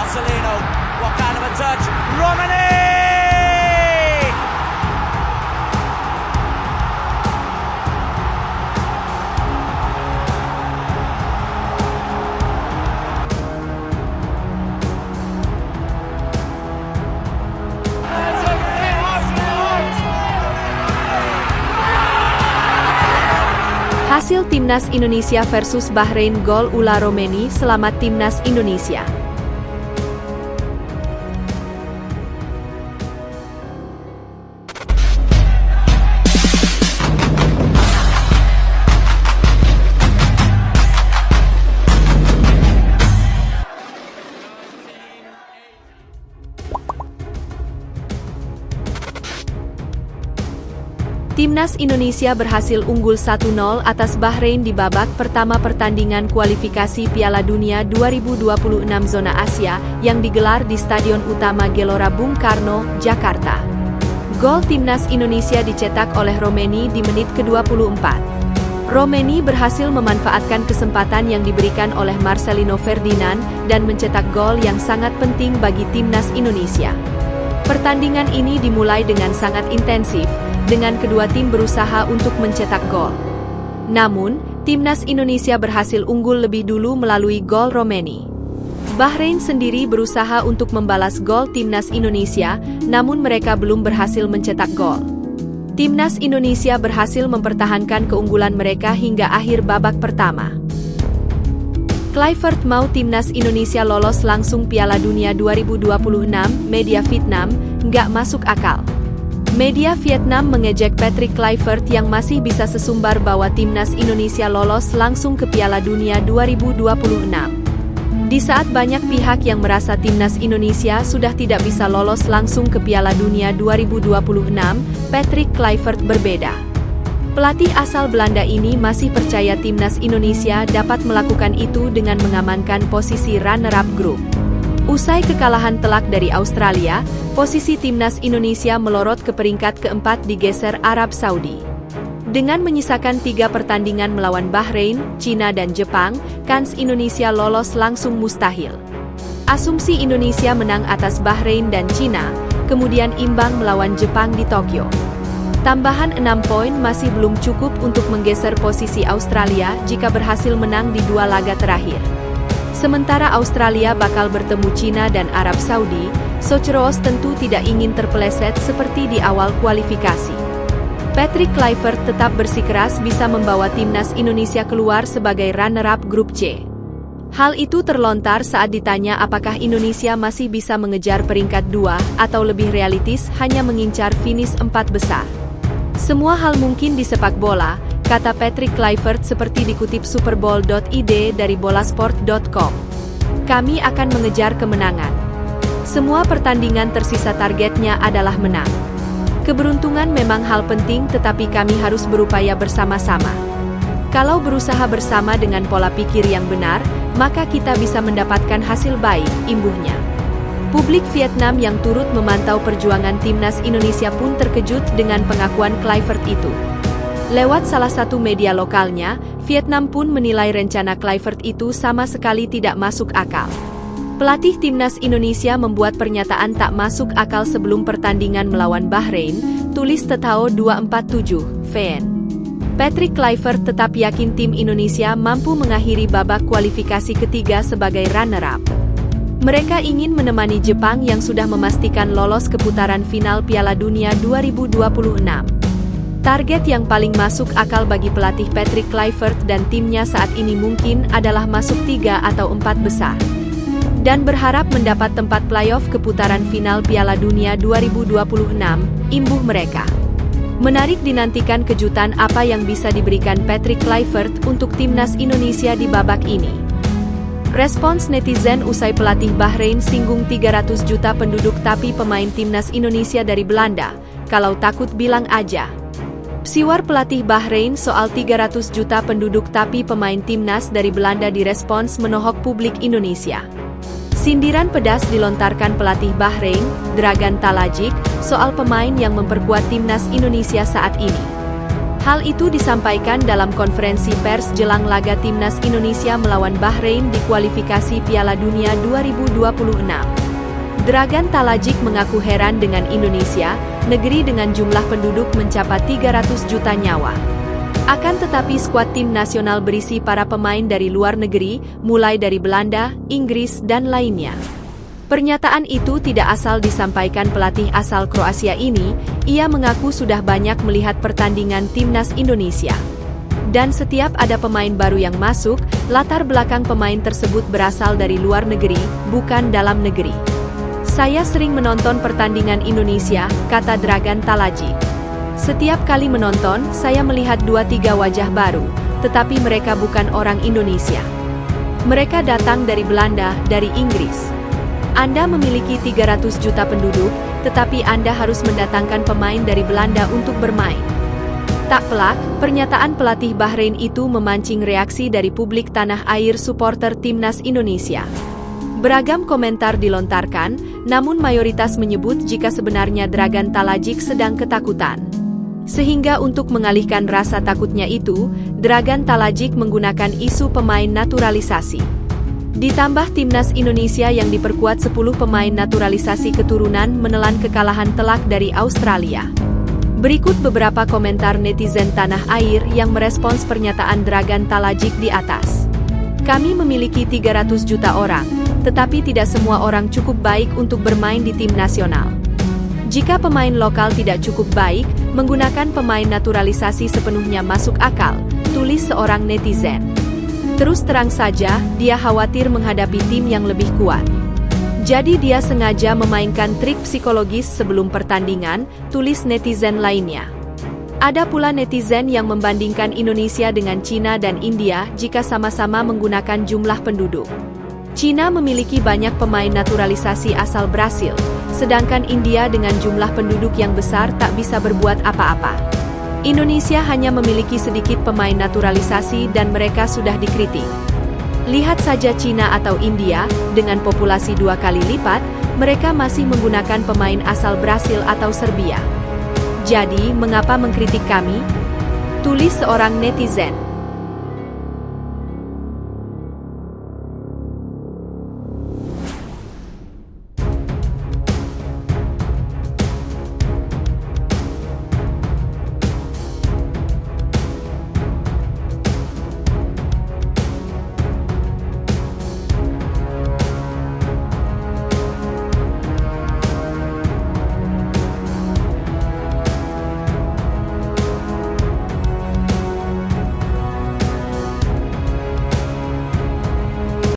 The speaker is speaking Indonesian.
Marcelino, what kind of a touch? Romani! Hasil Timnas Indonesia versus Bahrain, gol Ula Romani. Selamat Timnas Indonesia. Timnas Indonesia berhasil unggul 1-0 atas Bahrain di babak pertama pertandingan kualifikasi Piala Dunia 2026 Zona Asia yang digelar di Stadion Utama Gelora Bung Karno, Jakarta. Gol Timnas Indonesia dicetak oleh Romani di menit ke-24. Romani berhasil memanfaatkan kesempatan yang diberikan oleh Marcelino Ferdinand dan mencetak gol yang sangat penting bagi Timnas Indonesia. Pertandingan ini dimulai dengan sangat intensif, dengan kedua tim berusaha untuk mencetak gol. Namun, Timnas Indonesia berhasil unggul lebih dulu melalui gol Romani. Bahrain sendiri berusaha untuk membalas gol Timnas Indonesia, namun mereka belum berhasil mencetak gol. Timnas Indonesia berhasil mempertahankan keunggulan mereka hingga akhir babak pertama. Kluivert mau Timnas Indonesia lolos langsung Piala Dunia 2026, media Vietnam, nggak masuk akal. Media Vietnam mengejek Patrick Kluivert yang masih bisa sesumbar bahwa Timnas Indonesia lolos langsung ke Piala Dunia 2026. Di saat banyak pihak yang merasa Timnas Indonesia sudah tidak bisa lolos langsung ke Piala Dunia 2026, Patrick Kluivert berbeda. Pelatih asal Belanda ini masih percaya Timnas Indonesia dapat melakukan itu dengan mengamankan posisi runner-up grup. Usai kekalahan telak dari Australia, posisi Timnas Indonesia melorot ke peringkat keempat digeser Arab Saudi. Dengan menyisakan 3 pertandingan melawan Bahrain, Cina dan Jepang, kans Indonesia lolos langsung mustahil. Asumsi Indonesia menang atas Bahrain dan Cina, kemudian imbang melawan Jepang di Tokyo. Tambahan 6 poin masih belum cukup untuk menggeser posisi Australia jika berhasil menang di 2 laga terakhir. Sementara Australia bakal bertemu Cina dan Arab Saudi, Socheros tentu tidak ingin terpeleset seperti di awal kualifikasi. Patrick Kluivert tetap bersikeras bisa membawa Timnas Indonesia keluar sebagai runner-up grup C. Hal itu terlontar saat ditanya apakah Indonesia masih bisa mengejar peringkat 2 atau lebih realistis hanya mengincar finish 4 besar. Semua hal mungkin di sepak bola, kata Patrick Kluivert seperti dikutip superbowl.id dari bolasport.com. Kami akan mengejar kemenangan. Semua pertandingan tersisa targetnya adalah menang. Keberuntungan memang hal penting tetapi kami harus berupaya bersama-sama. Kalau berusaha bersama dengan pola pikir yang benar, maka kita bisa mendapatkan hasil baik, imbuhnya. Publik Vietnam yang turut memantau perjuangan Timnas Indonesia pun terkejut dengan pengakuan Kluivert itu. Lewat salah satu media lokalnya, Vietnam pun menilai rencana Kluivert itu sama sekali tidak masuk akal. Pelatih Timnas Indonesia membuat pernyataan tak masuk akal sebelum pertandingan melawan Bahrain, tulis Tetao 247, VN. Patrick Kluivert tetap yakin tim Indonesia mampu mengakhiri babak kualifikasi ketiga sebagai runner-up. Mereka ingin menemani Jepang yang sudah memastikan lolos ke putaran final Piala Dunia 2026. Target yang paling masuk akal bagi pelatih Patrick Kluivert dan timnya saat ini mungkin adalah masuk 3 atau 4 besar. Dan berharap mendapat tempat playoff ke putaran final Piala Dunia 2026, imbuh mereka. Menarik dinantikan kejutan apa yang bisa diberikan Patrick Kluivert untuk Timnas Indonesia di babak ini. Respons netizen usai pelatih Bahrain singgung 300 juta penduduk tapi pemain Timnas Indonesia dari Belanda, kalau takut bilang aja. Siwar pelatih Bahrain soal 300 juta penduduk tapi pemain Timnas dari Belanda direspons menohok publik Indonesia. Sindiran pedas dilontarkan pelatih Bahrain, Dragan Talajik, soal pemain yang memperkuat Timnas Indonesia saat ini. Hal itu disampaikan dalam konferensi pers jelang laga Timnas Indonesia melawan Bahrain di kualifikasi Piala Dunia 2026. Dragan Talajic mengaku heran dengan Indonesia, negeri dengan jumlah penduduk mencapai 300 juta nyawa. Akan tetapi skuad tim nasional berisi para pemain dari luar negeri, mulai dari Belanda, Inggris, dan lainnya. Pernyataan itu tidak asal disampaikan pelatih asal Kroasia ini, ia mengaku sudah banyak melihat pertandingan Timnas Indonesia. Dan setiap ada pemain baru yang masuk, latar belakang pemain tersebut berasal dari luar negeri, bukan dalam negeri. Saya sering menonton pertandingan Indonesia, kata Dragan Talajic. Setiap kali menonton, saya melihat 2-3 wajah baru, tetapi mereka bukan orang Indonesia. Mereka datang dari Belanda, dari Inggris. Anda memiliki 300 juta penduduk, tetapi Anda harus mendatangkan pemain dari Belanda untuk bermain. Tak pelak, pernyataan pelatih Bahrain itu memancing reaksi dari publik tanah air supporter Timnas Indonesia. Beragam komentar dilontarkan, namun mayoritas menyebut jika sebenarnya Dragan Talajic sedang ketakutan. Sehingga untuk mengalihkan rasa takutnya itu, Dragan Talajic menggunakan isu pemain naturalisasi. Ditambah Timnas Indonesia yang diperkuat 10 pemain naturalisasi keturunan menelan kekalahan telak dari Australia. Berikut beberapa komentar netizen tanah air yang merespons pernyataan Dragan Talajic di atas. Kami memiliki 300 juta orang, tetapi tidak semua orang cukup baik untuk bermain di tim nasional. Jika pemain lokal tidak cukup baik, menggunakan pemain naturalisasi sepenuhnya masuk akal, tulis seorang netizen. Terus terang saja, dia khawatir menghadapi tim yang lebih kuat. Jadi dia sengaja memainkan trik psikologis sebelum pertandingan, tulis netizen lainnya. Ada pula netizen yang membandingkan Indonesia dengan Cina dan India jika sama-sama menggunakan jumlah penduduk. Cina memiliki banyak pemain naturalisasi asal Brasil, sedangkan India dengan jumlah penduduk yang besar tak bisa berbuat apa-apa. Indonesia hanya memiliki sedikit pemain naturalisasi dan mereka sudah dikritik. Lihat saja Cina atau India, dengan populasi 2 kali lipat, mereka masih menggunakan pemain asal Brasil atau Serbia. Jadi, mengapa mengkritik kami? Tulis seorang netizen.